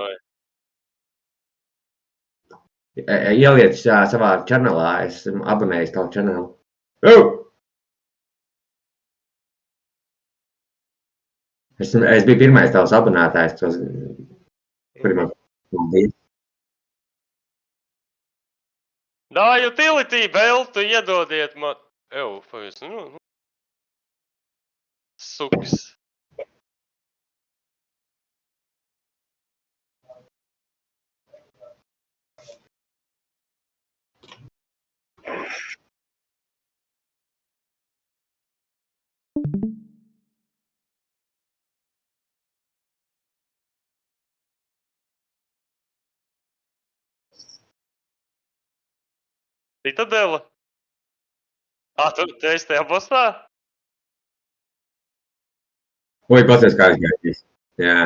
Vai. Ieliec savā čanelā, es esmu abonējis tavu čanelu. Oh! Es biju pirmais tavs abonētājs, kuri man bija. Dāj, utility beltu iedodiet man. Pavis, Suks. Citadela? Tu esi tajā postā? Oi, klausies, kā aizgājis. Jā.